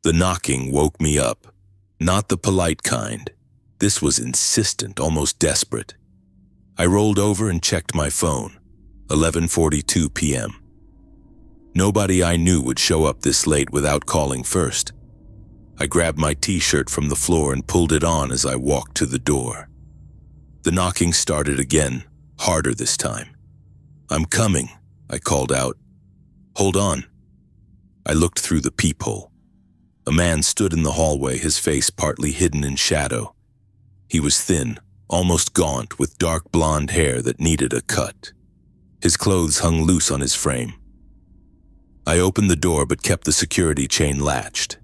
The knocking woke me up, not the polite kind. This was insistent, almost desperate. I rolled over and checked my phone. 11:42 p.m. Nobody I knew would show up this late without calling first. I grabbed my t-shirt from the floor and pulled it on as I walked to the door. The knocking started again, harder this time. "I'm coming," I called out. "Hold on." I looked through the peephole. A man stood in the hallway, his face partly hidden in shadow. He was thin, almost gaunt, with dark blonde hair that needed a cut. His clothes hung loose on his frame. I opened the door but kept the security chain latched.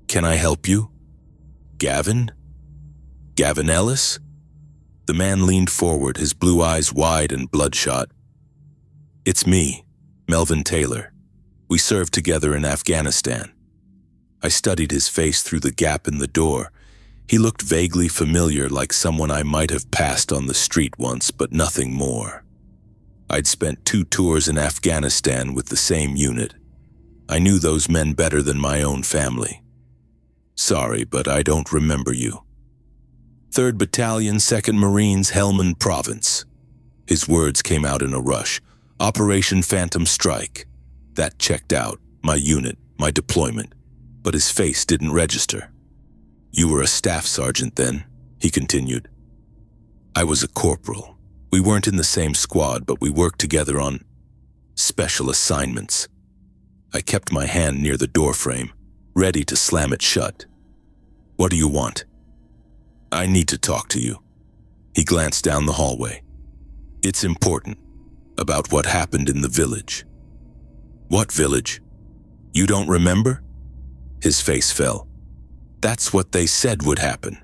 "Can I help you?" "Gavin? Gavin Ellis?" The man leaned forward, his blue eyes wide and bloodshot. "It's me, Melvin Taylor. We served together in Afghanistan." I studied his face through the gap in the door. He looked vaguely familiar, like someone I might have passed on the street once, but nothing more. I'd spent 2 tours in Afghanistan with the same unit. I knew those men better than my own family. "Sorry, but I don't remember you." "3rd Battalion, 2nd Marines, Helmand Province." His words came out in a rush. "Operation Phantom Strike." That checked out, my unit, my deployment. But his face didn't register. "You were a staff sergeant then," he continued. "I was a corporal. We weren't in the same squad, but we worked together on special assignments." I kept my hand near the doorframe, ready to slam it shut. "What do you want?" "I need to talk to you." He glanced down the hallway. "It's important, about what happened in the village." "What village? You don't remember?" His face fell. "That's what they said would happen."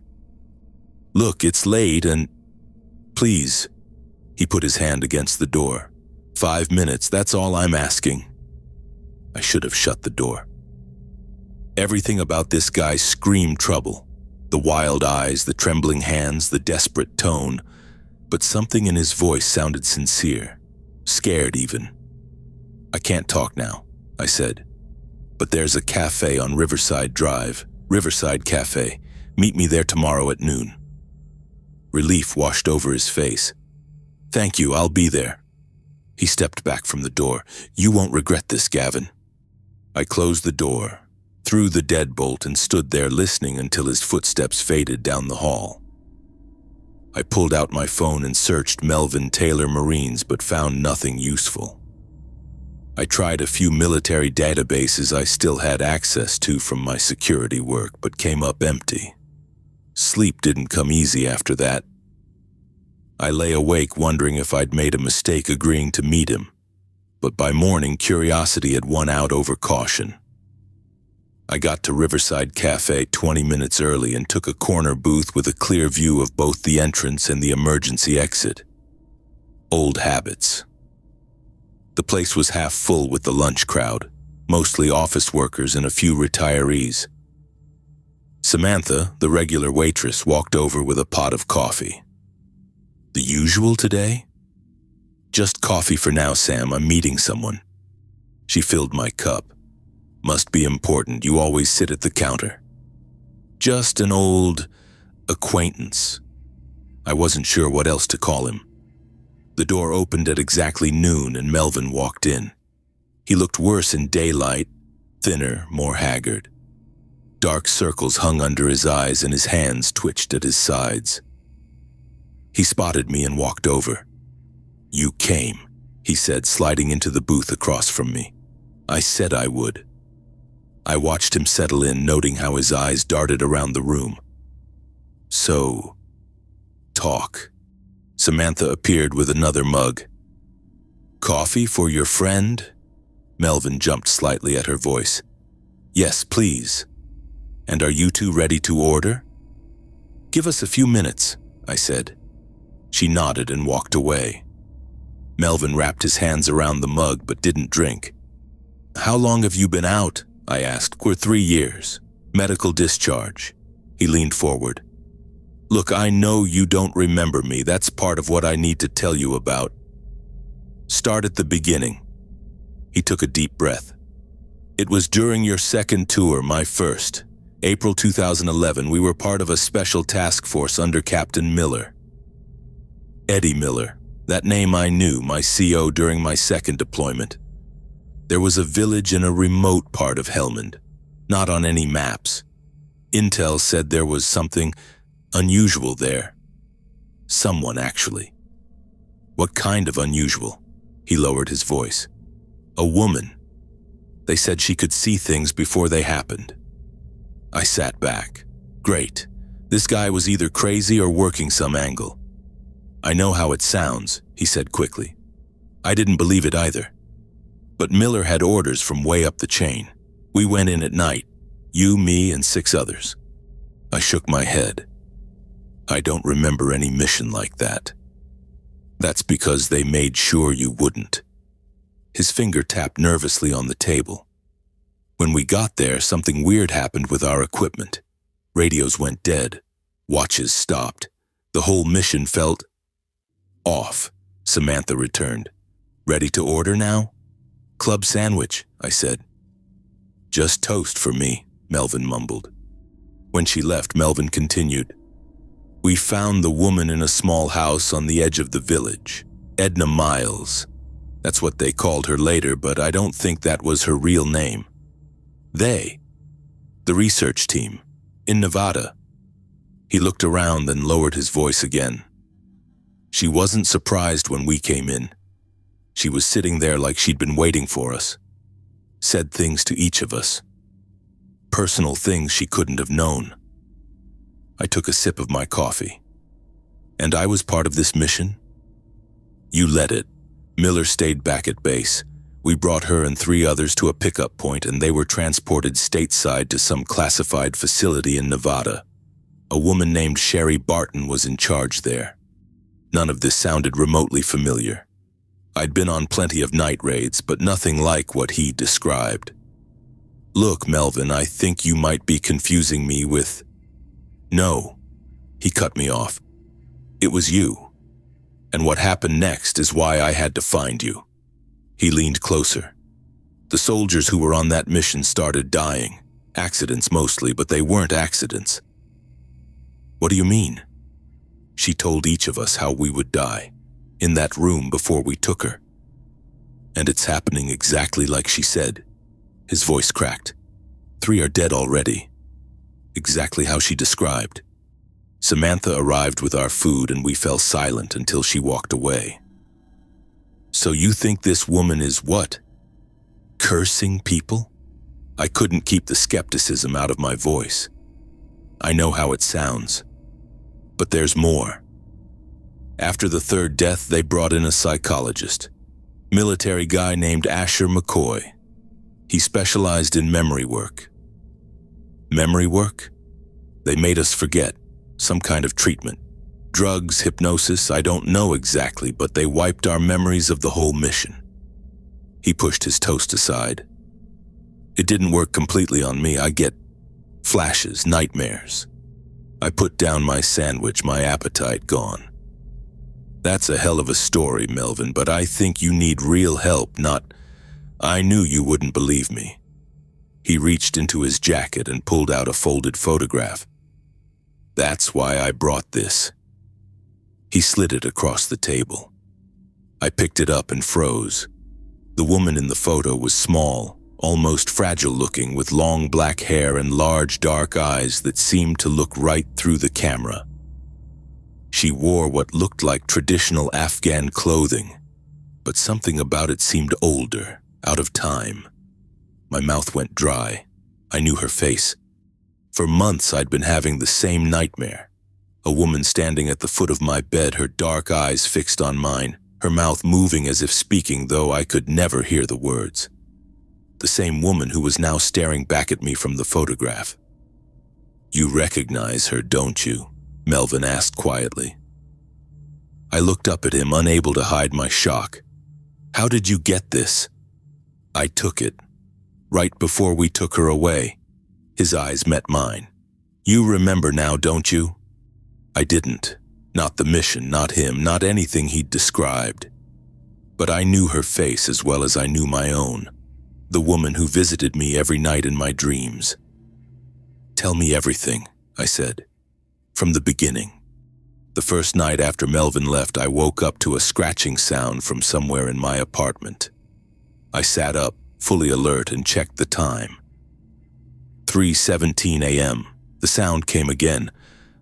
"Look, it's late and—" "Please." He put his hand against the door. 5 minutes, that's all I'm asking." I should have shut the door. Everything about this guy screamed trouble. The wild eyes, the trembling hands, the desperate tone. But something in his voice sounded sincere, scared even. "I can't talk now," I said. "But there's a cafe on Riverside Drive, Riverside Cafe. Meet me there tomorrow at noon." Relief washed over his face. "Thank you, I'll be there." He stepped back from the door. "You won't regret this, Gavin." I closed the door, threw the deadbolt, and stood there listening until his footsteps faded down the hall. I pulled out my phone and searched Melvin Taylor Marines, but found nothing useful. I tried a few military databases I still had access to from my security work, but came up empty. Sleep didn't come easy after that. I lay awake wondering if I'd made a mistake agreeing to meet him, but by morning curiosity had won out over caution. I got to Riverside Cafe 20 minutes early and took a corner booth with a clear view of both the entrance and the emergency exit. Old habits. The place was half full with the lunch crowd, mostly office workers and a few retirees. Samantha, the regular waitress, walked over with a pot of coffee. "The usual today?" "Just coffee for now, Sam. I'm meeting someone." She filled my cup. "Must be important. You always sit at the counter." "Just an old acquaintance." I wasn't sure what else to call him. The door opened at exactly noon and Melvin walked in. He looked worse in daylight, thinner, more haggard. Dark circles hung under his eyes and his hands twitched at his sides. He spotted me and walked over. "You came," he said, sliding into the booth across from me. "I said I would." I watched him settle in, noting how his eyes darted around the room. "So, talk." Samantha appeared with another mug. "Coffee for your friend?" Melvin jumped slightly at her voice. "Yes, please." "And are you two ready to order?" "Give us a few minutes," I said. She nodded and walked away. Melvin wrapped his hands around the mug but didn't drink. "How long have you been out?" I asked. "We're 3 years. Medical discharge." He leaned forward. "Look, I know you don't remember me. That's part of what I need to tell you about. Start at the beginning." He took a deep breath. It was during your second tour, my first. April 2011, we were part of a special task force under Captain Miller. Eddie Miller, that name I knew, my CO during my second deployment. There was a village in a remote part of Helmand, not on any maps. Intel said there was something unusual there. Someone, actually. What kind of unusual? He lowered his voice. A woman. They said she could see things before they happened. I sat back. Great. This guy was either crazy or working some angle. I know how it sounds, he said quickly. I didn't believe it either. But Miller had orders from way up the chain. We went in at night. You, me, and 6 others. I shook my head. I don't remember any mission like that. That's because they made sure you wouldn't. His finger tapped nervously on the table. When we got there, something weird happened with our equipment. Radios went dead. Watches stopped. The whole mission felt off. Samantha returned. Ready to order now? Club sandwich, I said. Just toast for me, Melvin mumbled. When she left, Melvin continued. We found the woman in a small house on the edge of the village. Edna Miles. That's what they called her later, but I don't think that was her real name. They. The research team. In Nevada. He looked around, then lowered his voice again. She wasn't surprised when we came in. She was sitting there like she'd been waiting for us. Said things to each of us. Personal things she couldn't have known. I took a sip of my coffee. And I was part of this mission? You led it. Miller stayed back at base. We brought her and 3 others to a pickup point, and they were transported stateside to some classified facility in Nevada. A woman named Sherry Barton was in charge there. None of this sounded remotely familiar. I'd been on plenty of night raids, but nothing like what he described. Look, Melvin, I think you might be confusing me with... No, he cut me off. It was you. And what happened next is why I had to find you. He leaned closer. The soldiers who were on that mission started dying. Accidents mostly, but they weren't accidents. What do you mean? She told each of us how we would die, in that room before we took her. And it's happening exactly like she said. His voice cracked. 3 are dead already. Exactly how she described. Samantha arrived with our food and we fell silent until she walked away. So you think this woman is what? Cursing people? I couldn't keep the skepticism out of my voice. I know how it sounds. But there's more. After the 3rd death, they brought in a psychologist. Military guy named Asher McCoy. He specialized in memory work. Memory work? They made us forget. Some kind of treatment. Drugs, hypnosis, I don't know exactly, but they wiped our memories of the whole mission. He pushed his toast aside. It didn't work completely on me. I get flashes, nightmares. I put down my sandwich, my appetite gone. That's a hell of a story, Melvin, but I think you need real help, not... I knew you wouldn't believe me. He reached into his jacket and pulled out a folded photograph. That's why I brought this. He slid it across the table. I picked it up and froze. The woman in the photo was small, almost fragile-looking, with long black hair and large dark eyes that seemed to look right through the camera. She wore what looked like traditional Afghan clothing, but something about it seemed older, out of time. My mouth went dry. I knew her face. For months I'd been having the same nightmare. A woman standing at the foot of my bed, her dark eyes fixed on mine, her mouth moving as if speaking, though I could never hear the words. The same woman who was now staring back at me from the photograph. You recognize her, don't you? Melvin asked quietly. I looked up at him, unable to hide my shock. How did you get this? I took it. Right before we took her away. His eyes met mine. You remember now, don't you? I didn't. Not the mission, not him, not anything he'd described. But I knew her face as well as I knew my own. The woman who visited me every night in my dreams. Tell me everything, I said. From the beginning. The first night after Melvin left, I woke up to a scratching sound from somewhere in my apartment. I sat up, fully alert, and checked the time. 3:17 a.m. The sound came again,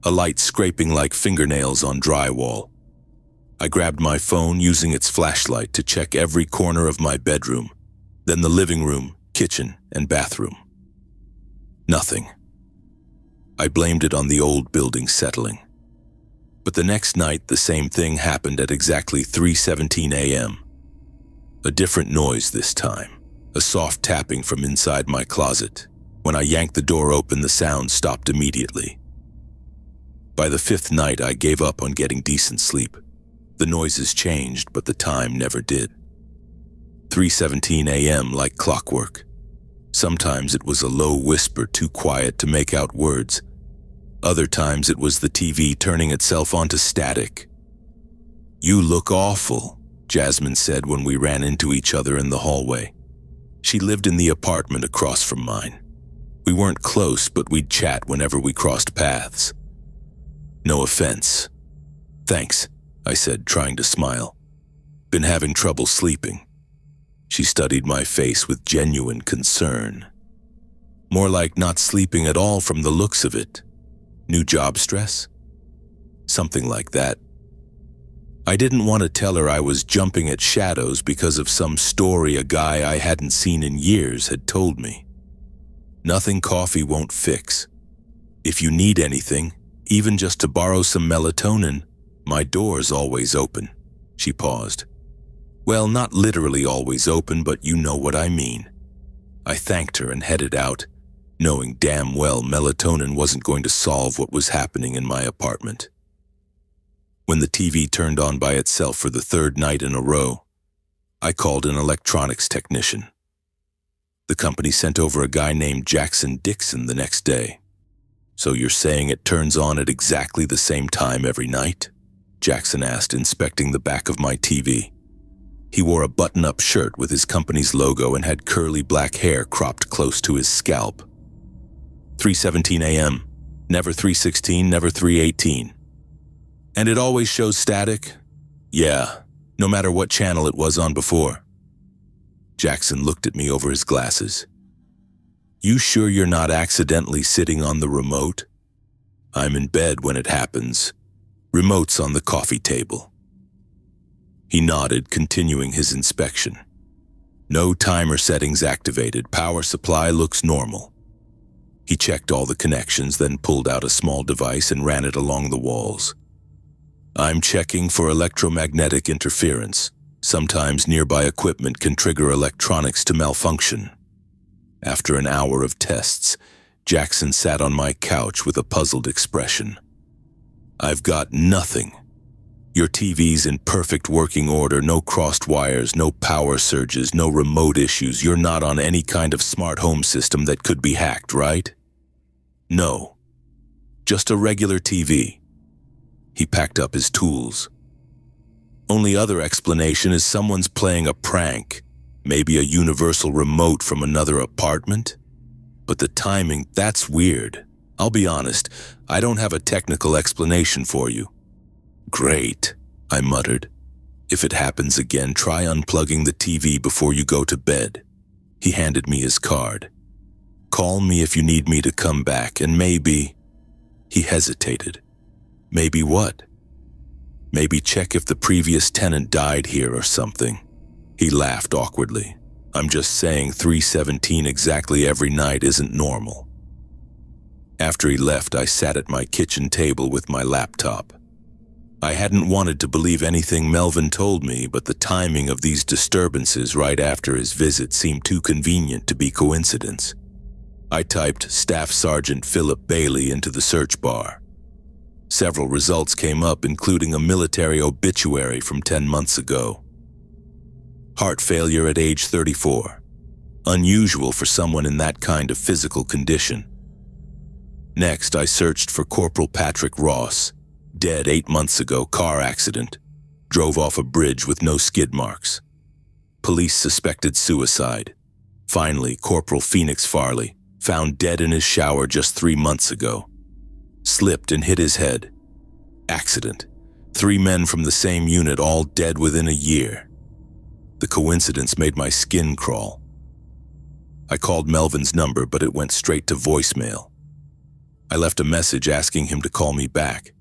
a light scraping like fingernails on drywall. I grabbed my phone, using its flashlight to check every corner of my bedroom, then the living room, kitchen, and bathroom. Nothing. I blamed it on the old building settling. But the next night, the same thing happened at exactly 3:17 a.m. A different noise this time, a soft tapping from inside my closet. When I yanked the door open, the sound stopped immediately. By the fifth night, I gave up on getting decent sleep. The noises changed, but the time never did. 3:17 a.m. like clockwork. Sometimes it was a low whisper too quiet to make out words. Other times it was the TV turning itself onto static. "You look awful," Jasmine said when we ran into each other in the hallway. She lived in the apartment across from mine. We weren't close, but we'd chat whenever we crossed paths. "No offense." "Thanks," I said, trying to smile. "Been having trouble sleeping." She studied my face with genuine concern. "More like not sleeping at all from the looks of it. New job stress?" "Something like that." I didn't want to tell her I was jumping at shadows because of some story a guy I hadn't seen in years had told me. "Nothing coffee won't fix. If you need anything, even just to borrow some melatonin, my door's always open." She paused. "Well, not literally always open, but you know what I mean." I thanked her and headed out, knowing damn well melatonin wasn't going to solve what was happening in my apartment. When the TV turned on by itself for the third night in a row, I called an electronics technician. The company sent over a guy named Jackson Dixon the next day. "So you're saying it turns on at exactly the same time every night?" Jackson asked, inspecting the back of my TV. He wore a button-up shirt with his company's logo and had curly black hair cropped close to his scalp. 3:17 a.m. Never 3:16, never 3:18. "And it always shows static?" "Yeah, no matter what channel it was on before." Jackson looked at me over his glasses. "You sure you're not accidentally sitting on the remote?" "I'm in bed when it happens. Remote's on the coffee table." He nodded, continuing his inspection. "No timer settings activated. Power supply looks normal." He checked all the connections, then pulled out a small device and ran it along the walls. "I'm checking for electromagnetic interference. Sometimes nearby equipment can trigger electronics to malfunction." After an hour of tests, Jackson sat on my couch with a puzzled expression. "I've got nothing. Your TV's in perfect working order, no crossed wires, no power surges, no remote issues. You're not on any kind of smart home system that could be hacked, right?" "No. Just a regular TV." He packed up his tools. "Only other explanation is someone's playing a prank, maybe a universal remote from another apartment. But the timing, that's weird. I'll be honest, I don't have a technical explanation for you." "Great," I muttered. "If it happens again, try unplugging the TV before you go to bed." He handed me his card. "Call me if you need me to come back, and maybe..." He hesitated. "Maybe what?" "Maybe check if the previous tenant died here or something." He laughed awkwardly. "I'm just saying 3:17 exactly every night isn't normal." After he left, I sat at my kitchen table with my laptop. I hadn't wanted to believe anything Melvin told me, but the timing of these disturbances right after his visit seemed too convenient to be coincidence. I typed Staff Sergeant Philip Bailey into the search bar. Several results came up, including a military obituary from 10 months ago. Heart failure at age 34. Unusual for someone in that kind of physical condition. Next, I searched for Corporal Patrick Ross, dead 8 months ago, car accident. Drove off a bridge with no skid marks. Police suspected suicide. Finally, Corporal Phoenix Farley, found dead in his shower just 3 months ago. Slipped and hit his head. Accident. 3 men from the same unit, all dead within a year. The coincidence made my skin crawl. I called Melvin's number, but it went straight to voicemail. I left a message asking him to call me back.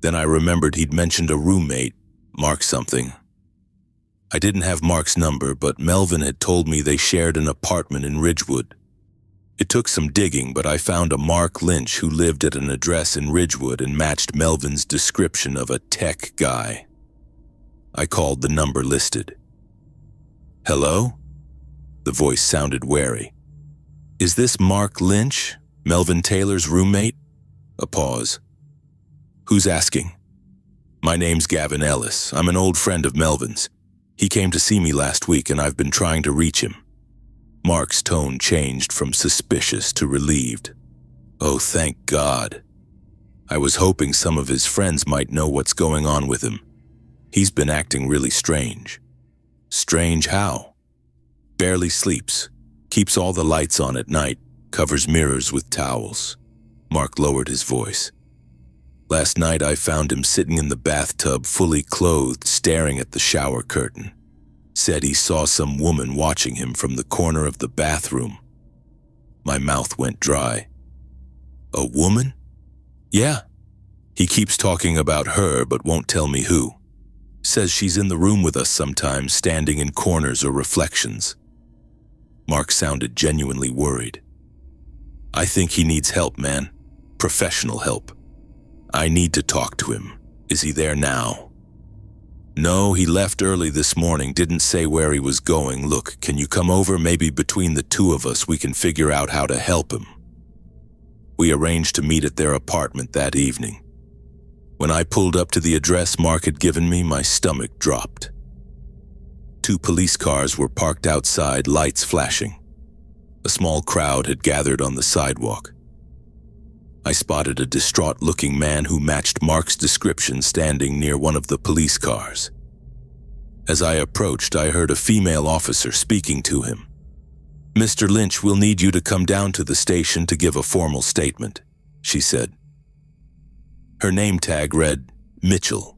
Then I remembered he'd mentioned a roommate, Mark something. I didn't have Mark's number, but Melvin had told me they shared an apartment in Ridgewood. It took some digging, but I found a Mark Lynch who lived at an address in Ridgewood and matched Melvin's description of a tech guy. I called the number listed. Hello? The voice sounded wary. Is this Mark Lynch, Melvin Taylor's roommate? A pause. Who's asking? My name's Gavin Ellis. I'm an old friend of Melvin's. He came to see me last week and I've been trying to reach him. Mark's tone changed from suspicious to relieved. Oh, thank God. I was hoping some of his friends might know what's going on with him. He's been acting really strange. Strange how? Barely sleeps, keeps all the lights on at night, covers mirrors with towels. Mark lowered his voice. Last night I found him sitting in the bathtub, fully clothed, staring at the shower curtain. Said he saw some woman watching him from the corner of the bathroom. My mouth went dry. A woman? Yeah. He keeps talking about her but won't tell me who. Says she's in the room with us sometimes, standing in corners or reflections. Mark sounded genuinely worried. I think he needs help, man. Professional help. I need to talk to him. Is he there now? No, he left early this morning, didn't say where he was going. Look, can you come over? Maybe between the two of us we can figure out how to help him. We arranged to meet at their apartment that evening. When I pulled up to the address Mark had given me, my stomach dropped. 2 police cars were parked outside, lights flashing. A small crowd had gathered on the sidewalk. I spotted a distraught-looking man who matched Mark's description standing near one of the police cars. As I approached, I heard a female officer speaking to him. Mr. Lynch, we'll need you to come down to the station to give a formal statement, she said. Her name tag read Mitchell.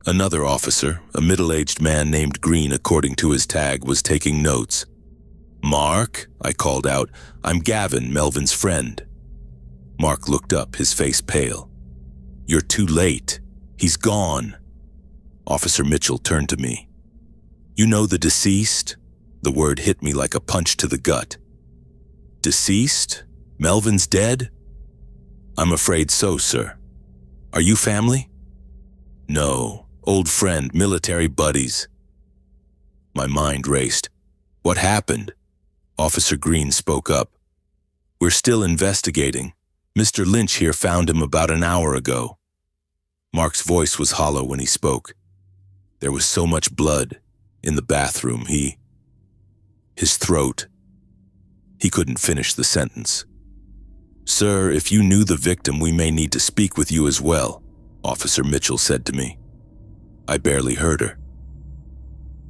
Another officer, a middle-aged man named Green according to his tag, was taking notes. Mark, I called out, I'm Gavin, Melvin's friend. Mark looked up, his face pale. You're too late. He's gone. Officer Mitchell turned to me. You know the deceased? The word hit me like a punch to the gut. Deceased? Melvin's dead? I'm afraid so, sir. Are you family? No. Old friend, military buddies. My mind raced. What happened? Officer Green spoke up. We're still investigating. Mr. Lynch here found him about an hour ago. Mark's voice was hollow when he spoke. There was so much blood in the bathroom. His throat. He couldn't finish the sentence. Sir, if you knew the victim, we may need to speak with you as well, Officer Mitchell said to me. I barely heard her.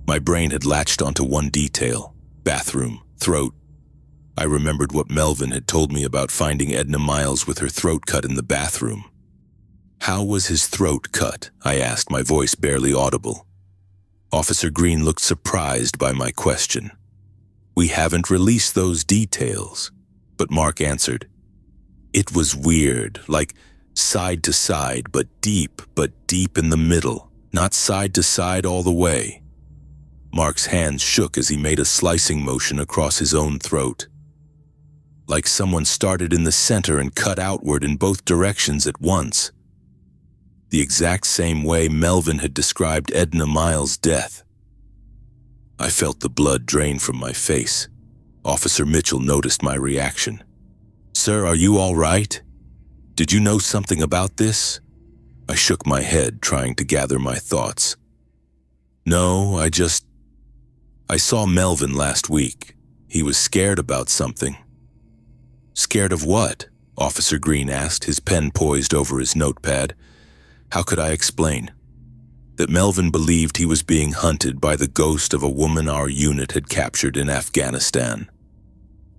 My brain had latched onto one detail: bathroom, throat. I remembered what Melvin had told me about finding Edna Miles with her throat cut in the bathroom. How was his throat cut? I asked, my voice barely audible. Officer Green looked surprised by my question. We haven't released those details, but Mark answered. It was weird, like side to side, but deep in the middle, not side to side all the way. Mark's hands shook as he made a slicing motion across his own throat. Like someone started in the center and cut outward in both directions at once. The exact same way Melvin had described Edna Miles' death. I felt the blood drain from my face. Officer Mitchell noticed my reaction. Sir, are you all right? Did you know something about this? I shook my head, trying to gather my thoughts. No, I saw Melvin last week. He was scared about something. Scared of what? Officer Green asked, his pen poised over his notepad. How could I explain? That Melvin believed he was being hunted by the ghost of a woman our unit had captured in Afghanistan.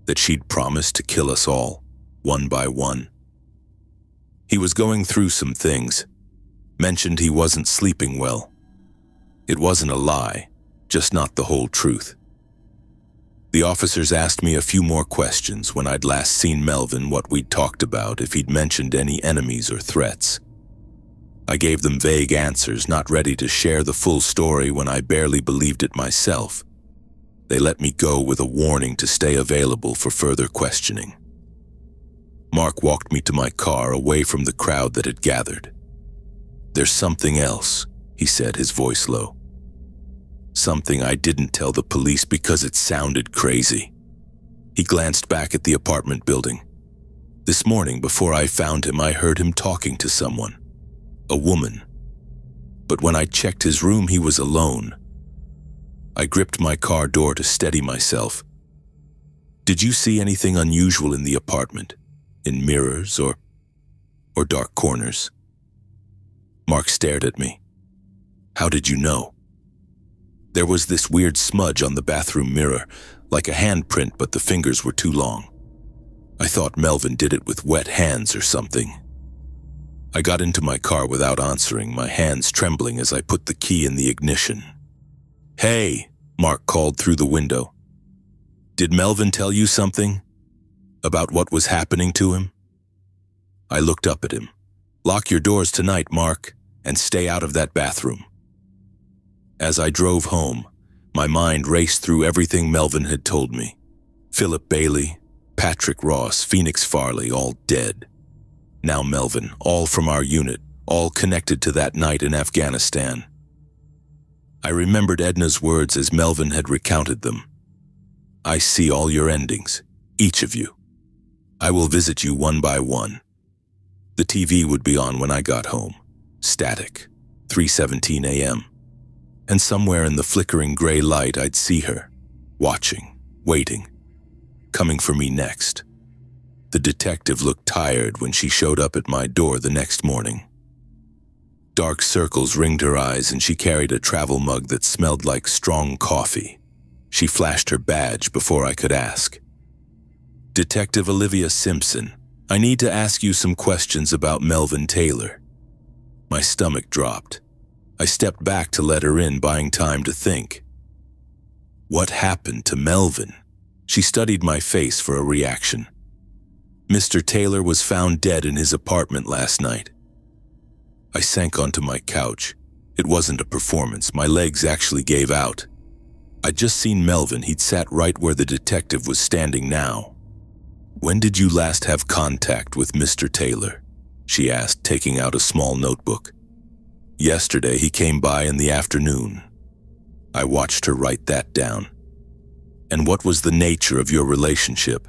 that she'd promised to kill us all, one by one. He was going through some things, mentioned he wasn't sleeping well. It wasn't a lie, just not the whole truth. The officers asked me a few more questions when I'd last seen Melvin, what we'd talked about, if he'd mentioned any enemies or threats. I gave them vague answers, not ready to share the full story when I barely believed it myself. They let me go with a warning to stay available for further questioning. Mark walked me to my car, away from the crowd that had gathered. "There's something else," he said, his voice low. "Something I didn't tell the police because it sounded crazy." He glanced back at the apartment building. "This morning, before I found him, I heard him talking to someone. A woman. But when I checked his room, he was alone." I gripped my car door to steady myself. "Did you see anything unusual in the apartment? In mirrors or dark corners?" Mark stared at me. "How did you know?" "There was this weird smudge on the bathroom mirror, like a handprint, but the fingers were too long. I thought Melvin did it with wet hands or something." I got into my car without answering, my hands trembling as I put the key in the ignition. "Hey," Mark called through the window. "Did Melvin tell you something? About what was happening to him?" I looked up at him. "Lock your doors tonight, Mark, and stay out of that bathroom." As I drove home, my mind raced through everything Melvin had told me. Philip Bailey, Patrick Ross, Phoenix Farley, all dead. Now Melvin, all from our unit, all connected to that night in Afghanistan. I remembered Edna's words as Melvin had recounted them. "I see all your endings, each of you. I will visit you one by one." The TV would be on when I got home. Static. 3:17 a.m. And somewhere in the flickering gray light, I'd see her, watching, waiting, coming for me next. The detective looked tired when she showed up at my door the next morning. Dark circles ringed her eyes, and she carried a travel mug that smelled like strong coffee. She flashed her badge before I could ask. "Detective Olivia Simpson, I need to ask you some questions about Melvin Taylor." My stomach dropped. I stepped back to let her in, buying time to think. "What happened to Melvin?" She studied my face for a reaction. "Mr. Taylor was found dead in his apartment last night." I sank onto my couch. It wasn't a performance. My legs actually gave out. I'd just seen Melvin. He'd sat right where the detective was standing now. "When did you last have contact with Mr. Taylor?" she asked, taking out a small notebook. "Yesterday. He came by in the afternoon." I watched her write that down. "And what was the nature of your relationship?"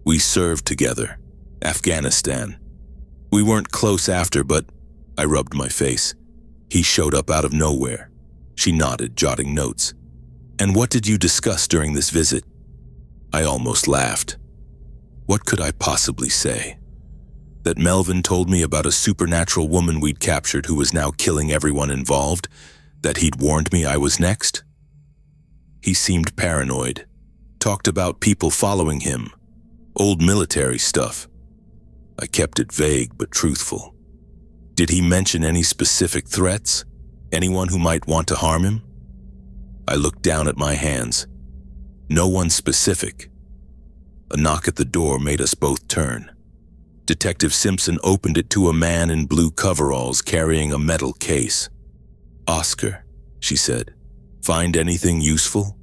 "We served together. Afghanistan. We weren't close after, but..." I rubbed my face. "He showed up out of nowhere." She nodded, jotting notes. "And what did you discuss during this visit?" I almost laughed. What could I possibly say? That Melvin told me about a supernatural woman we'd captured who was now killing everyone involved? That he'd warned me I was next? He seemed paranoid. Talked about people following him. Old military stuff. I kept it vague but truthful. Did he mention any specific threats? Anyone who might want to harm him? I looked down at my hands. No one specific. A knock at the door made us both turn. Detective Simpson opened it to a man in blue coveralls carrying a metal case. "Oscar," she said. "Find anything useful?"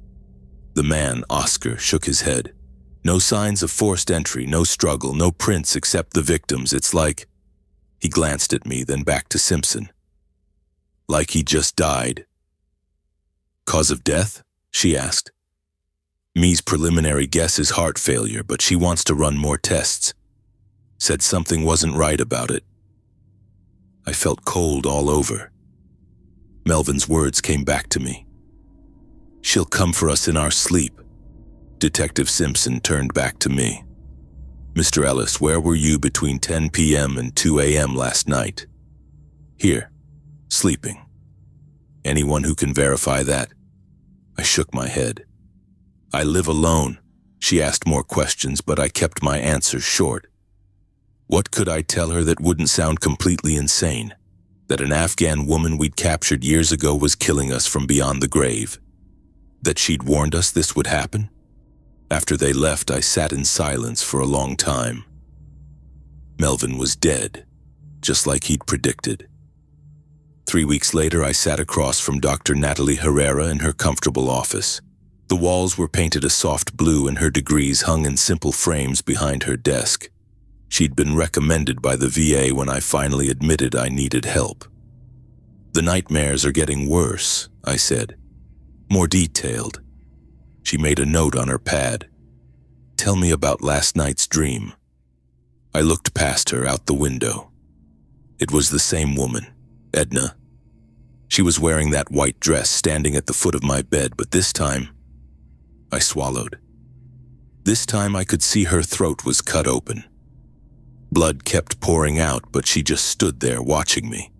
The man, Oscar, shook his head. "No signs of forced entry, no struggle, no prints except the victims. It's like..." He glanced at me, then back to Simpson. "Like he just died." "Cause of death?" she asked. "Me's preliminary guess is heart failure, but she wants to run more tests. Said something wasn't right about it." I felt cold all over. Melvin's words came back to me. "She'll come for us in our sleep." Detective Simpson turned back to me. "Mr. Ellis, where were you between 10 p.m. and 2 a.m. last night?" "Here, sleeping." "Anyone who can verify that?" I shook my head. "I live alone. She asked more questions, but I kept my answers short. What could I tell her that wouldn't sound completely insane? That an Afghan woman we'd captured years ago was killing us from beyond the grave? That she'd warned us this would happen? After they left, I sat in silence for a long time. Melvin was dead, just like he'd predicted. 3 weeks later, I sat across from Dr. Natalie Herrera in her comfortable office. The walls were painted a soft blue and her degrees hung in simple frames behind her desk. She'd been recommended by the VA when I finally admitted I needed help. "The nightmares are getting worse," I said. "More detailed." She made a note on her pad. "Tell me about last night's dream." I looked past her out the window. It was the same woman, Edna. She was wearing that white dress standing at the foot of my bed, but this time, I swallowed. This time I could see her throat was cut open. Blood kept pouring out, but she just stood there watching me.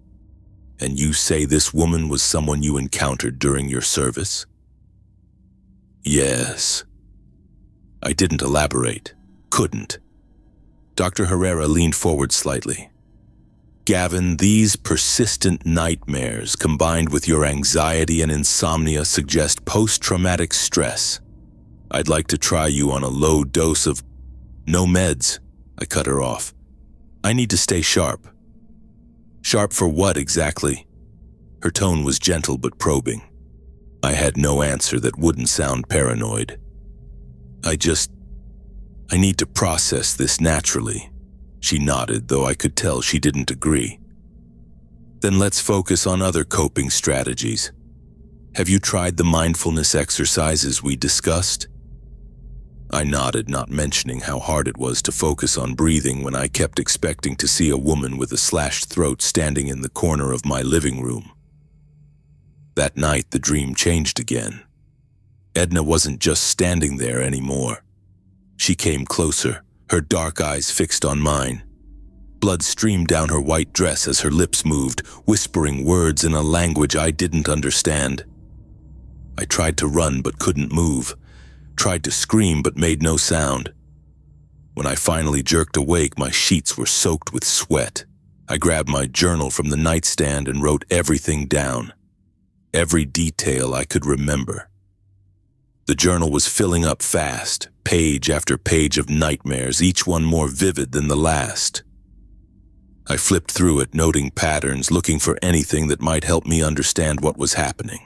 "And you say this woman was someone you encountered during your service?" "Yes." I didn't elaborate. Couldn't. Dr. Herrera leaned forward slightly. "Gavin, these persistent nightmares combined with your anxiety and insomnia suggest post-traumatic stress. I'd like to try you on a low dose of—" "No meds," I cut her off. "I need to stay sharp." "Sharp for what exactly?" Her tone was gentle but probing. I had no answer that wouldn't sound paranoid. I need to process this naturally." She nodded, though I could tell she didn't agree. "Then let's focus on other coping strategies. Have you tried the mindfulness exercises we discussed?" I nodded, not mentioning how hard it was to focus on breathing when I kept expecting to see a woman with a slashed throat standing in the corner of my living room. That night, the dream changed again. Edna wasn't just standing there anymore. She came closer, her dark eyes fixed on mine. Blood streamed down her white dress as her lips moved, whispering words in a language I didn't understand. I tried to run but couldn't move, tried to scream but made no sound. When I finally jerked awake, my sheets were soaked with sweat. I grabbed my journal from the nightstand and wrote everything down. Every detail I could remember. The journal was filling up fast, page after page of nightmares, each one more vivid than the last. I flipped through it, noting patterns, looking for anything that might help me understand what was happening.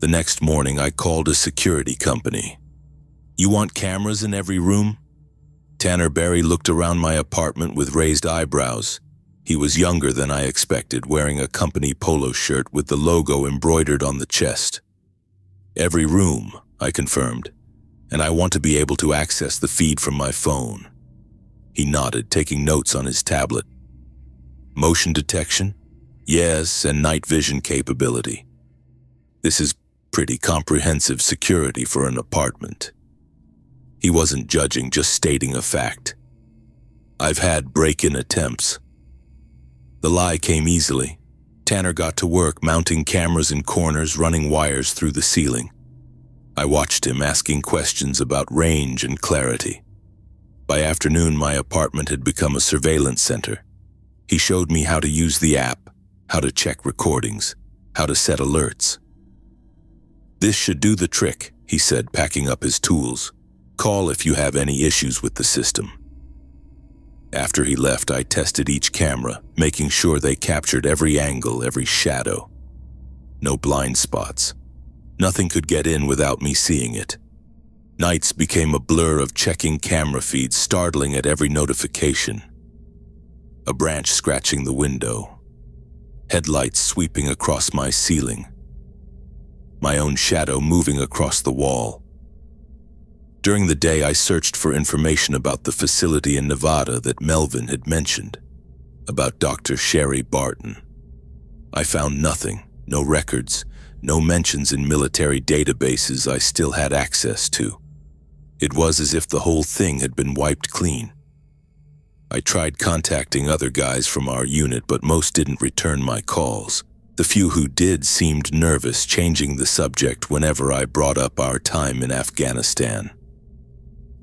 The next morning, I called a security company. "You want cameras in every room?" Tanner Berry looked around my apartment with raised eyebrows. He was younger than I expected, wearing a company polo shirt with the logo embroidered on the chest. "Every room," I confirmed, "and I want to be able to access the feed from my phone." He nodded, taking notes on his tablet. "Motion detection?" "Yes, and night vision capability." "This is pretty comprehensive security for an apartment." He wasn't judging, just stating a fact. "I've had break-in attempts." The lie came easily. Tanner got to work mounting cameras in corners, running wires through the ceiling. I watched him, asking questions about range and clarity. By afternoon, my apartment had become a surveillance center. He showed me how to use the app, how to check recordings, how to set alerts. "This should do the trick," he said, packing up his tools. "Call if you have any issues with the system." After he left, I tested each camera, making sure they captured every angle, every shadow. No blind spots. Nothing could get in without me seeing it. Nights became a blur of checking camera feeds, startling at every notification. A branch scratching the window. Headlights sweeping across my ceiling. My own shadow moving across the wall. During the day, I searched for information about the facility in Nevada that Melvin had mentioned, about Dr. Sherry Barton. I found nothing, no records, no mentions in military databases I still had access to. It was as if the whole thing had been wiped clean. I tried contacting other guys from our unit, but most didn't return my calls. The few who did seemed nervous, changing the subject whenever I brought up our time in Afghanistan.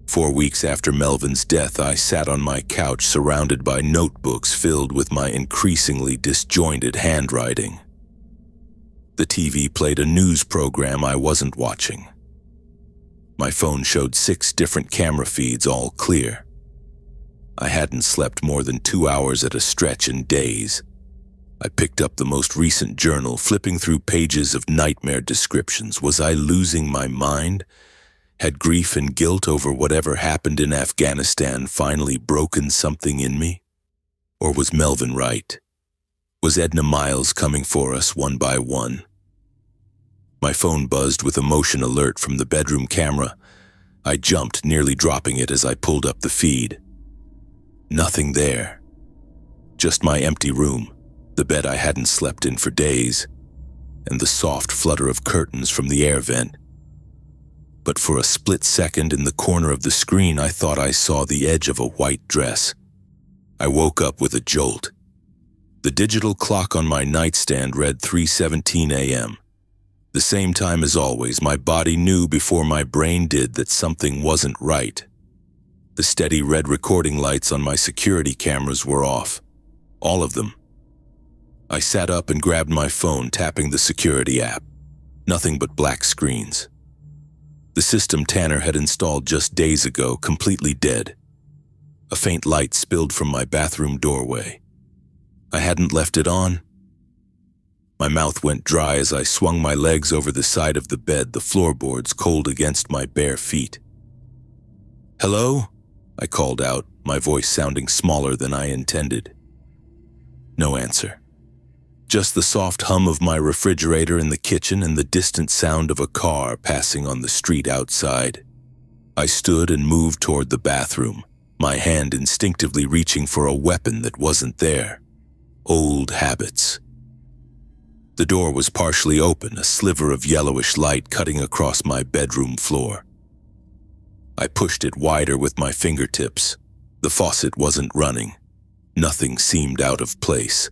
4 weeks after Melvin's death, I sat on my couch surrounded by notebooks filled with my increasingly disjointed handwriting. The TV played a news program I wasn't watching. My phone showed 6 different camera feeds, all clear. I hadn't slept more than 2 hours at a stretch in days. I picked up the most recent journal, flipping through pages of nightmare descriptions. Was I losing my mind? Had grief and guilt over whatever happened in Afghanistan finally broken something in me? Or was Melvin right? Was Edna Miles coming for us one by one? My phone buzzed with a motion alert from the bedroom camera. I jumped, nearly dropping it as I pulled up the feed. Nothing there. Just my empty room, the bed I hadn't slept in for days, and the soft flutter of curtains from the air vent. But for a split second in the corner of the screen, I thought I saw the edge of a white dress. I woke up with a jolt. The digital clock on my nightstand read 3:17 a.m. The same time as always. My body knew before my brain did that something wasn't right. The steady red recording lights on my security cameras were off. All of them. I sat up and grabbed my phone, tapping the security app. Nothing but black screens. The system Tanner had installed just days ago, completely dead. A faint light spilled from my bathroom doorway. I hadn't left it on. My mouth went dry as I swung my legs over the side of the bed, the floorboards cold against my bare feet. "Hello?" I called out, my voice sounding smaller than I intended. No answer. Just the soft hum of my refrigerator in the kitchen and the distant sound of a car passing on the street outside. I stood and moved toward the bathroom, my hand instinctively reaching for a weapon that wasn't there. Old habits. The door was partially open, a sliver of yellowish light cutting across my bedroom floor. I pushed it wider with my fingertips. The faucet wasn't running. Nothing seemed out of place.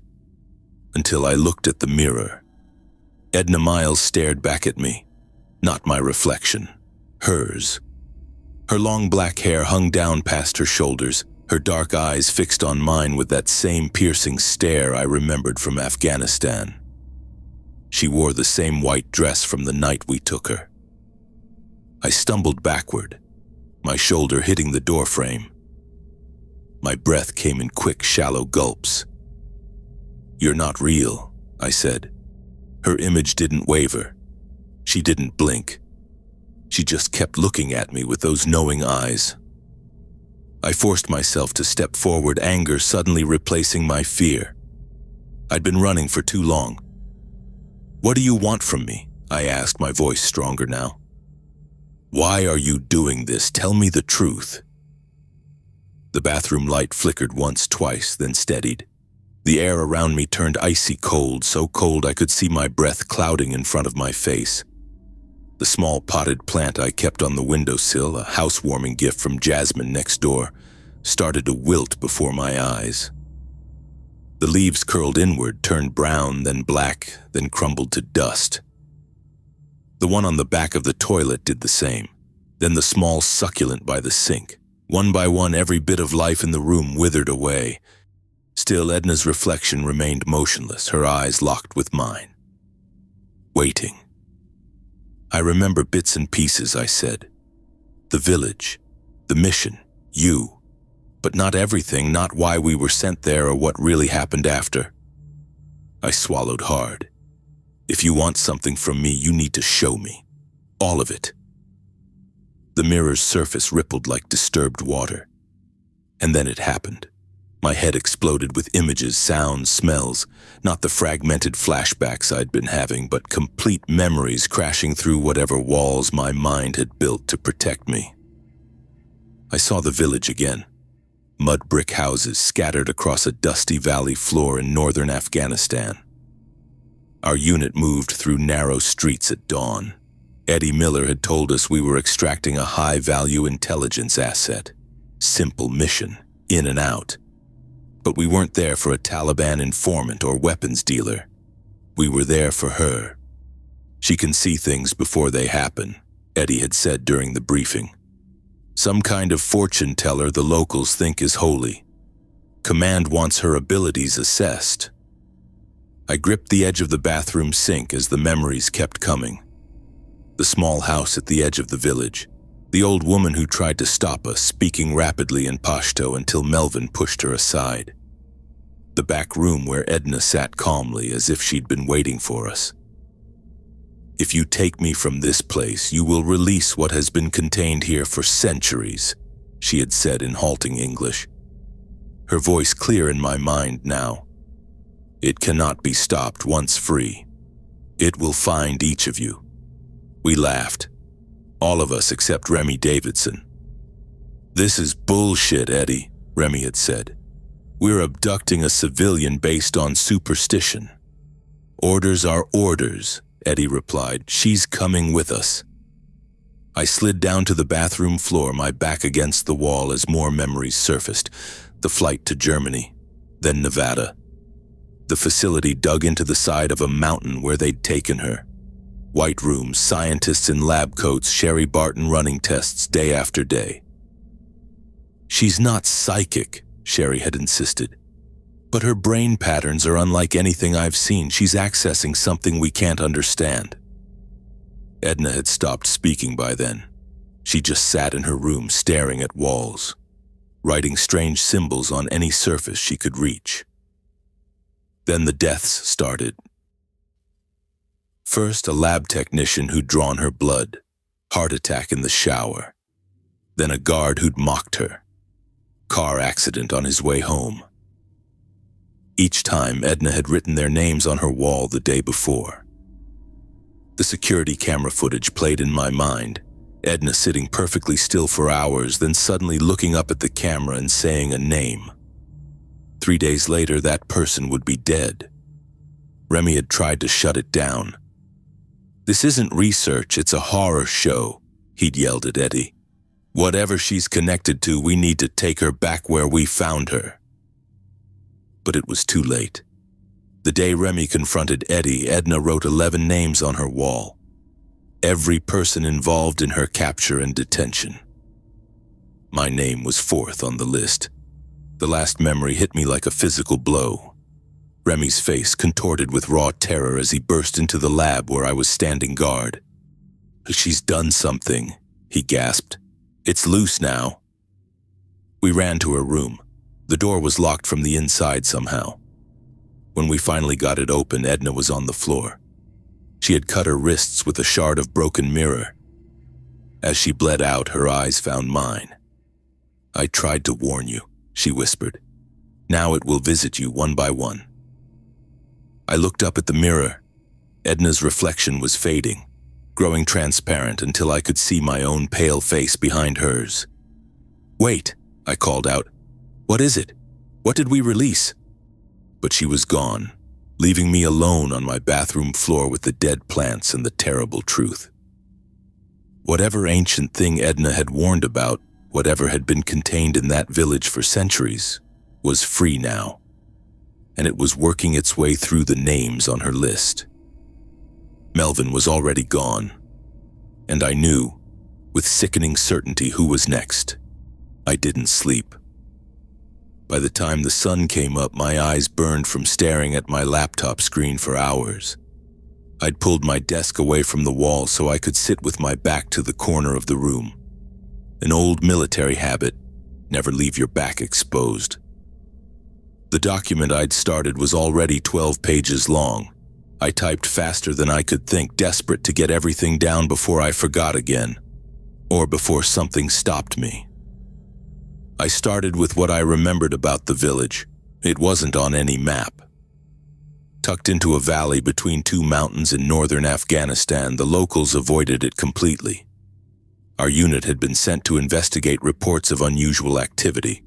Until I looked at the mirror. Edna Miles stared back at me. Not my reflection. Hers. Her long black hair hung down past her shoulders, her dark eyes fixed on mine with that same piercing stare I remembered from Afghanistan. She wore the same white dress from the night we took her. I stumbled backward, my shoulder hitting the doorframe. My breath came in quick, shallow gulps. "You're not real," I said. Her image didn't waver. She didn't blink. She just kept looking at me with those knowing eyes. I forced myself to step forward, anger suddenly replacing my fear. I'd been running for too long. "What do you want from me?" I asked, my voice stronger now. "Why are you doing this? Tell me the truth." The bathroom light flickered once, twice, then steadied. The air around me turned icy cold, so cold I could see my breath clouding in front of my face. The small potted plant I kept on the windowsill, a housewarming gift from Jasmine next door, started to wilt before my eyes. The leaves curled inward, turned brown, then black, then crumbled to dust. The one on the back of the toilet did the same, then the small succulent by the sink. One by one, every bit of life in the room withered away. Still, Edna's reflection remained motionless, her eyes locked with mine. Waiting. "I remember bits and pieces," I said. "The village, the mission, you. But not everything, not why we were sent there or what really happened after." I swallowed hard. "If you want something from me, you need to show me. All of it." The mirror's surface rippled like disturbed water. And then it happened. My head exploded with images, sounds, smells, not the fragmented flashbacks I'd been having, but complete memories crashing through whatever walls my mind had built to protect me. I saw the village again. Mud brick houses scattered across a dusty valley floor in northern Afghanistan. Our unit moved through narrow streets at dawn. Eddie Miller had told us we were extracting a high-value intelligence asset. Simple mission, in and out. But we weren't there for a Taliban informant or weapons dealer. We were there for her. She can see things before they happen, Eddie had said during the briefing. Some kind of fortune teller the locals think is holy. Command wants her abilities assessed. I gripped the edge of the bathroom sink as the memories kept coming. The small house at the edge of the village. The old woman who tried to stop us, speaking rapidly in Pashto until Melvin pushed her aside. The back room where Edna sat calmly as if she'd been waiting for us. If you take me from this place, you will release what has been contained here for centuries, she had said in halting English. Her voice clear in my mind now. It cannot be stopped once free. It will find each of you. We laughed. All of us except Remy Davidson. This is bullshit, Eddie, Remy had said. We're abducting a civilian based on superstition. Orders are orders, Eddie replied. She's coming with us. I slid down to the bathroom floor, my back against the wall as more memories surfaced. The flight to Germany, then Nevada. The facility dug into the side of a mountain where they'd taken her. White rooms, scientists in lab coats, Sherry Barton running tests day after day. She's not psychic, Sherry had insisted. But her brain patterns are unlike anything I've seen. She's accessing something we can't understand. Edna had stopped speaking by then. She just sat in her room staring at walls, writing strange symbols on any surface she could reach. Then the deaths started. First, a lab technician who'd drawn her blood, heart attack in the shower. Then a guard who'd mocked her, car accident on his way home. Each time, Edna had written their names on her wall the day before. The security camera footage played in my mind, Edna sitting perfectly still for hours, then suddenly looking up at the camera and saying a name. 3 days later, that person would be dead. Remy had tried to shut it down. This isn't research, it's a horror show, he'd yelled at Eddie. Whatever she's connected to, we need to take her back where we found her. But it was too late. The day Remy confronted Eddie, Edna wrote 11 names on her wall. Every person involved in her capture and detention. My name was fourth on the list. The last memory hit me like a physical blow. Remy's face contorted with raw terror as he burst into the lab where I was standing guard. She's done something, he gasped. It's loose now. We ran to her room. The door was locked from the inside somehow. When we finally got it open, Edna was on the floor. She had cut her wrists with a shard of broken mirror. As she bled out, her eyes found mine. I tried to warn you, she whispered. Now it will visit you one by one. I looked up at the mirror. Edna's reflection was fading, growing transparent until I could see my own pale face behind hers. Wait, I called out. What is it? What did we release? But she was gone, leaving me alone on my bathroom floor with the dead plants and the terrible truth. Whatever ancient thing Edna had warned about, whatever had been contained in that village for centuries, was free now, and it was working its way through the names on her list. Melvin was already gone, and I knew, with sickening certainty, who was next. I didn't sleep. By the time the sun came up, my eyes burned from staring at my laptop screen for hours. I'd pulled my desk away from the wall so I could sit with my back to the corner of the room. An old military habit, never leave your back exposed. The document I'd started was already 12 pages long. I typed faster than I could think, desperate to get everything down before I forgot again, or before something stopped me. I started with what I remembered about the village. It wasn't on any map. Tucked into a valley between two mountains in northern Afghanistan, the locals avoided it completely. Our unit had been sent to investigate reports of unusual activity.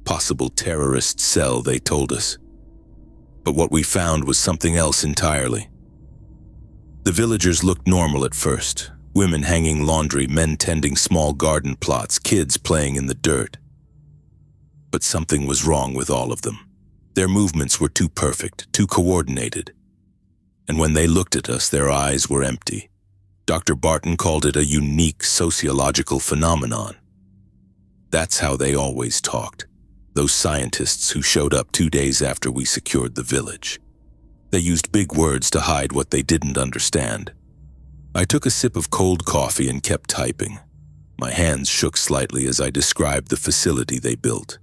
Possible terrorist cell, they told us. But what we found was something else entirely. The villagers looked normal at first. Women hanging laundry, men tending small garden plots, kids playing in the dirt. But something was wrong with all of them. Their movements were too perfect, too coordinated. And when they looked at us, their eyes were empty. Dr. Barton called it a unique sociological phenomenon. That's how they always talked, those scientists who showed up 2 days after we secured the village. They used big words to hide what they didn't understand. I took a sip of cold coffee and kept typing. My hands shook slightly as I described the facility they built.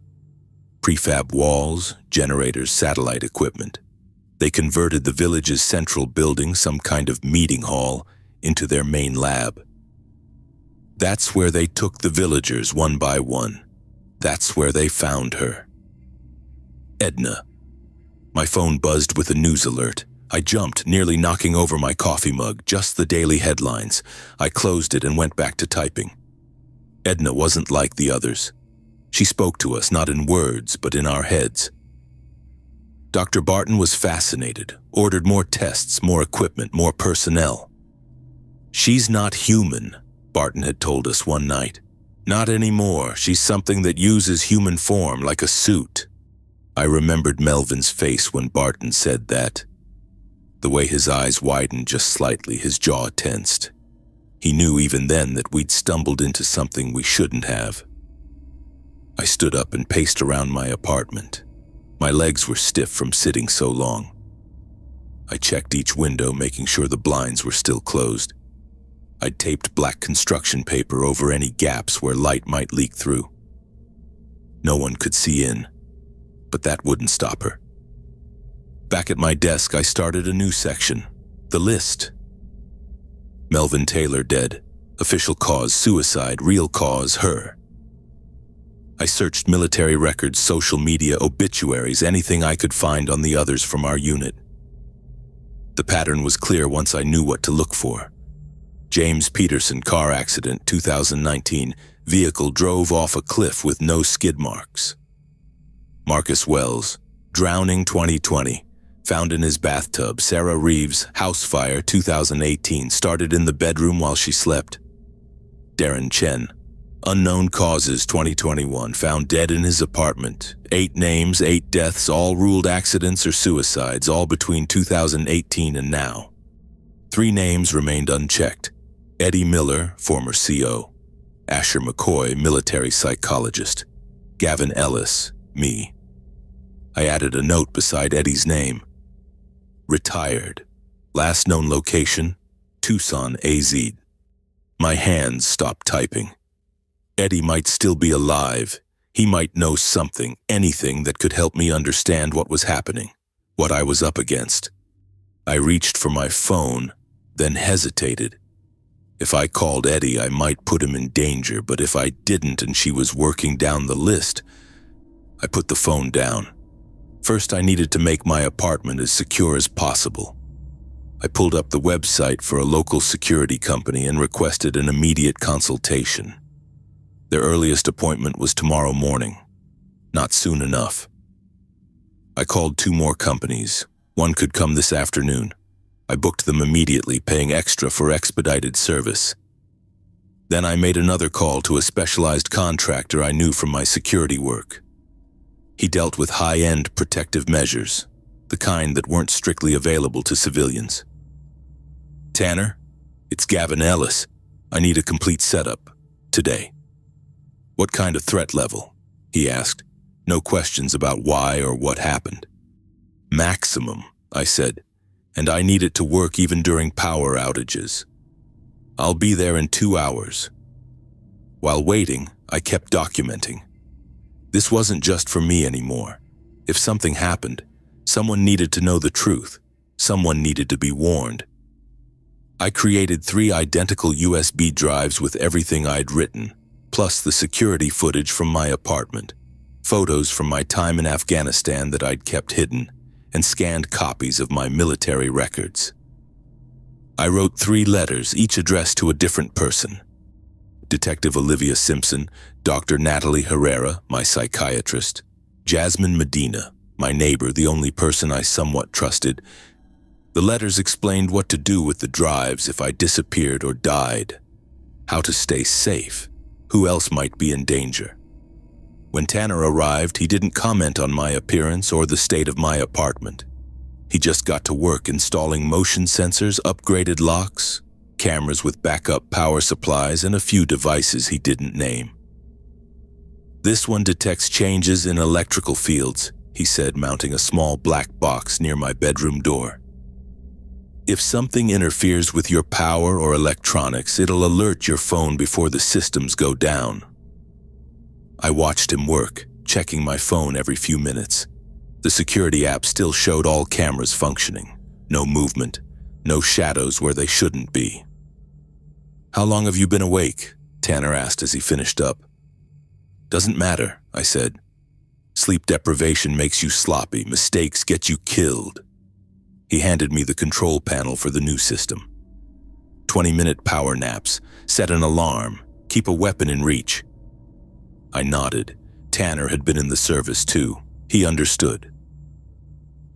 Prefab walls, generators, satellite equipment. They converted the village's central building, some kind of meeting hall, into their main lab. That's where they took the villagers one by one. That's where they found her. Edna. My phone buzzed with a news alert. I jumped, nearly knocking over my coffee mug, just the daily headlines. I closed it and went back to typing. Edna wasn't like the others. She spoke to us, not in words, but in our heads. Dr. Barton was fascinated, ordered more tests, more equipment, more personnel. She's not human, Barton had told us one night. Not anymore. She's something that uses human form, like a suit. I remembered Melvin's face when Barton said that. The way his eyes widened just slightly, his jaw tensed. He knew even then that we'd stumbled into something we shouldn't have. I stood up and paced around my apartment. My legs were stiff from sitting so long. I checked each window, making sure the blinds were still closed. I'd taped black construction paper over any gaps where light might leak through. No one could see in, but that wouldn't stop her. Back at my desk, I started a new section, the list. Melvin Taylor dead, official cause suicide, real cause her. I searched military records, social media, obituaries, anything I could find on the others from our unit. The pattern was clear once I knew what to look for. James Peterson, car accident, 2019, vehicle drove off a cliff with no skid marks. Marcus Wells, drowning, 2020, found in his bathtub. Sarah Reeves, house fire, 2018, started in the bedroom while she slept. Darren Chen, unknown causes, 2021, found dead in his apartment. 8 names, 8 deaths, all ruled accidents or suicides, all between 2018 and now. 3 names remained unchecked. Eddie Miller, former CO. Asher McCoy, military psychologist. Gavin Ellis, me. I added a note beside Eddie's name. Retired. Last known location, Tucson, AZ. My hands stopped typing. Eddie might still be alive. He might know something, anything that could help me understand what was happening, what I was up against. I reached for my phone, then hesitated. If I called Eddie, I might put him in danger, but if I didn't and she was working down the list, I put the phone down. First, I needed to make my apartment as secure as possible. I pulled up the website for a local security company and requested an immediate consultation. Their earliest appointment was tomorrow morning. Not soon enough. I called 2 more companies. One could come this afternoon. I booked them immediately, paying extra for expedited service. Then I made another call to a specialized contractor I knew from my security work. He dealt with high-end protective measures, the kind that weren't strictly available to civilians. Tanner, it's Gavin Ellis. I need a complete setup, today. What kind of threat level? He asked. No questions about why or what happened. Maximum, I said, and I need it to work even during power outages. I'll be there in 2 hours. While waiting, I kept documenting. This wasn't just for me anymore. If something happened, someone needed to know the truth. Someone needed to be warned. I created 3 identical USB drives with everything I'd written, plus the security footage from my apartment, photos from my time in Afghanistan that I'd kept hidden, and scanned copies of my military records. I wrote 3 letters, each addressed to a different person. Detective Olivia Simpson, Dr. Natalie Herrera, my psychiatrist, Jasmine Medina, my neighbor, the only person I somewhat trusted. The letters explained what to do with the drives if I disappeared or died, how to stay safe, who else might be in danger. When Tanner arrived, he didn't comment on my appearance or the state of my apartment. He just got to work installing motion sensors, upgraded locks, cameras with backup power supplies, and a few devices he didn't name. This one detects changes in electrical fields, he said, mounting a small black box near my bedroom door. If something interferes with your power or electronics, it'll alert your phone before the systems go down. I watched him work, checking my phone every few minutes. The security app still showed all cameras functioning. No movement, no shadows where they shouldn't be. "How long have you been awake?" Tanner asked as he finished up. "Doesn't matter," I said. "Sleep deprivation makes you sloppy. Mistakes get you killed." He handed me the control panel for the new system. 20-minute power naps, set an alarm, keep a weapon in reach. I nodded. Tanner had been in the service too. He understood.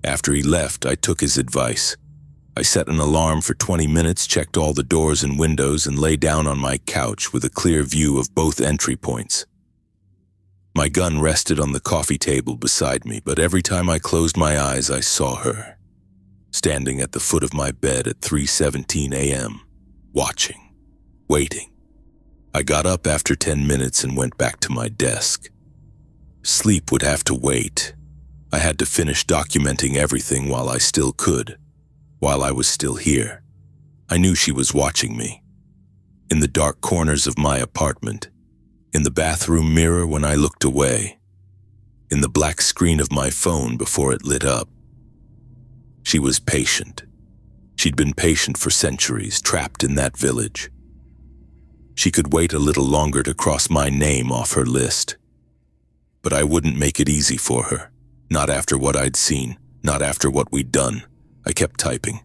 After he left, I took his advice. I set an alarm for 20 minutes, checked all the doors and windows, and lay down on my couch with a clear view of both entry points. My gun rested on the coffee table beside me, but every time I closed my eyes, I saw her, standing at the foot of my bed at 3:17 a.m., watching, waiting. I got up after 10 minutes and went back to my desk. Sleep would have to wait. I had to finish documenting everything while I still could, while I was still here. I knew she was watching me. In the dark corners of my apartment, in the bathroom mirror when I looked away, in the black screen of my phone before it lit up. She was patient. She'd been patient for centuries, trapped in that village. She could wait a little longer to cross my name off her list. But I wouldn't make it easy for her. Not after what I'd seen, not after what we'd done. I kept typing.